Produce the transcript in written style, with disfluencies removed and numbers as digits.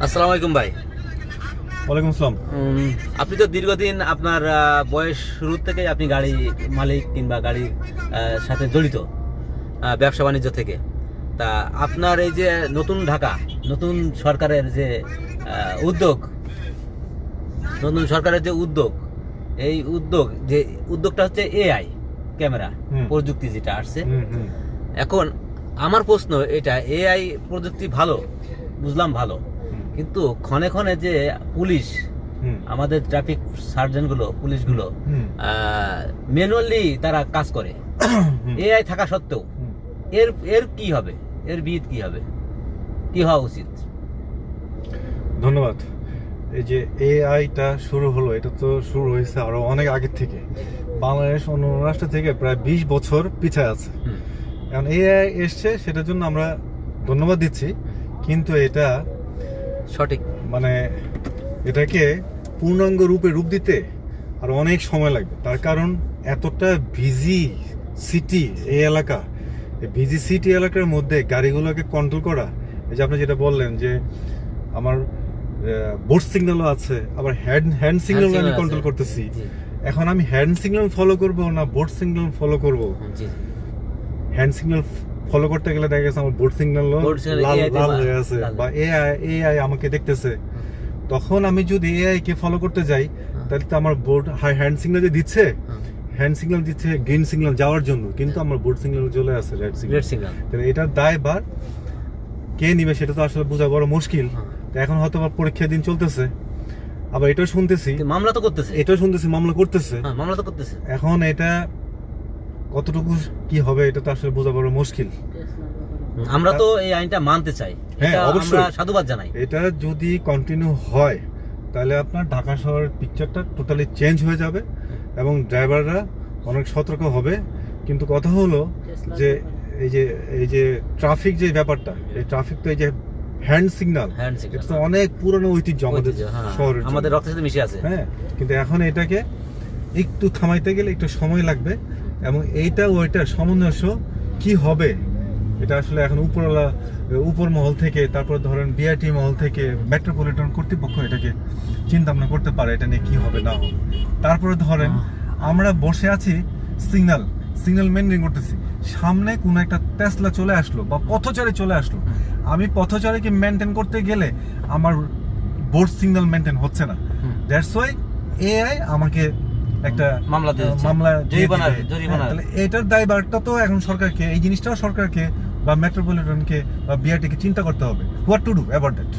আসসালামু আলাইকুম ভাই। ওয়ালাইকুম আসসালাম। আপনি তো দীর্ঘদিন আপনার বয়স শুরু থেকে আপনি গাড়ি মালিক কিংবা গাড়ির সাথে জড়িত ব্যবসা বাণিজ্য থেকে। তা আপনার এই যে নতুন ঢাকা নতুন সরকারের যে উদ্যোগ এই উদ্যোগটা হচ্ছে এআই ক্যামেরা প্রযুক্তি যেটা আসছে। এখন আমার প্রশ্ন এটা, এআই প্রযুক্তি ভালো, বুঝলাম ভালো, কিন্তু ক্ষণে ক্ষণে যে পুলিশ আমাদের ট্রাফিক সার্জেন্টগুলো পুলিশগুলো ম্যানুয়ালি তারা কাজ করে এআই থাকা সত্ত্বেও এর কি হবে, এর বিহিত কি হবে, কি হওয়া উচিত? ধন্যবাদ। এই যে এআইটা শুরু হলো, এটা তো শুরু হয়েছে আরো অনেক আগের থেকে। বাংলাদেশ অন্য রাষ্ট্র থেকে প্রায় 20 বছর পিছায় আছে। এখন এআই এসছে, সেটার জন্য আমরা ধন্যবাদ দিচ্ছি, কিন্তু এটা সঠিক মানে এটাকে পূর্ণাঙ্গ রূপ দিতে আর অনেক সময় লাগবে। তার কারণ এতটা বিজি সিটি এই এলাকা, এই বিজি সিটি এলাকার মধ্যে গাড়িগুলোকে কন্ট্রোল করা, এই যে আপনি যেটা বললেন যে আমার বোর্ড সিগন্যালও আছে, আবার হ্যান্ড সিগন্যাল আমি কন্ট্রোল করতেছি। এখন আমি হ্যান্ড সিগন্যাল ফলো করব না বোর্ড সিগন্যাল ফলো করব? হ্যান্ড সিগন্যাল ফলো করতে গেলে দেখা গেছে আমার বোর্ড সিগন্যাল লাল হয়ে আছে, বা এআই আমাকে দেখতেছে। তখন আমি যদি এআই কে ফলো করতে যাই, তাহলে তো আমার বোর্ড হ্যান্ড সিগন্যাল যে দিচ্ছে, হ্যান্ড সিগন্যাল দিচ্ছে গ্রিন সিগন্যাল যাওয়ার জন্য, কিন্তু আমার বোর্ড সিগন্যাল চলে আসে রেড সিগন্যাল। তাহলে এটার দায়ভার কে নিবে সেটা তো আসলে বোঝা বড় মুশকিল। এখন হয়তো পরীক্ষার দিন চলতেছে, আবার এটাও শুনতেছি মামলা তো করতেছে, মামলা করতেছে। এখন এটা কতটুকু কি হবে এটা তো আসলে বোঝা বড় মুশকিল। আমরা তো এই আইনটা মানতে চাই, হ্যাঁ অবশ্যই, আমরা সাধুবাদ জানাই। এটা যদি কন্টিনিউ হয় তাহলে আপনার ঢাকা শহরের পিকচারটা টোটালি চেঞ্জ হয়ে যাবে এবং ড্রাইভাররা অনেক সতর্ক হবে। কিন্তু কথা হলো যে এই যে ট্রাফিক যে ব্যাপারটা, এই ট্রাফিক তো এই যে হ্যান্ড সিগন্যাল, এটা তো অনেক পুরনো ঐতিহ্য আমাদের শহরের, আমাদের রক্তের সাথে মিশে আছে। হ্যাঁ, কিন্তু এখন এটাকে একটু থামাইতে গেলে একটু সময় লাগবে, এবং এইটা ওইটার সামঞ্জস্য কি হবে এটা আসলে এখন উপর মহল থেকে, তারপর ধরেন বিআরটি মহল থেকে, মেট্রোপলিটন কর্তৃপক্ষ এটাকে চিন্তা ভাবনা করতে পারে এটা নিয়ে কি হবে না হবে। তারপরে ধরেন আমরা বসে আছি, সিগন্যাল মেনটেন করতেছি, সামনে কোনো একটা টেসলা চলে আসলো বা পথচারী চলে আসলো, আমি পথচারীকে মেনটেন করতে গেলে আমার বোর্ড সিগন্যাল মেনটেন হচ্ছে না। দ্যাটস ওয়াই এআই আমাকে একটা মামলা তাহলে এটার দায়ভারটা তো এখন সরকারকে, এই জিনিসটাও সরকারকে বা মেট্রোপলিটনকে বা বিআরটিকে চিন্তা করতে হবে, what to do about that.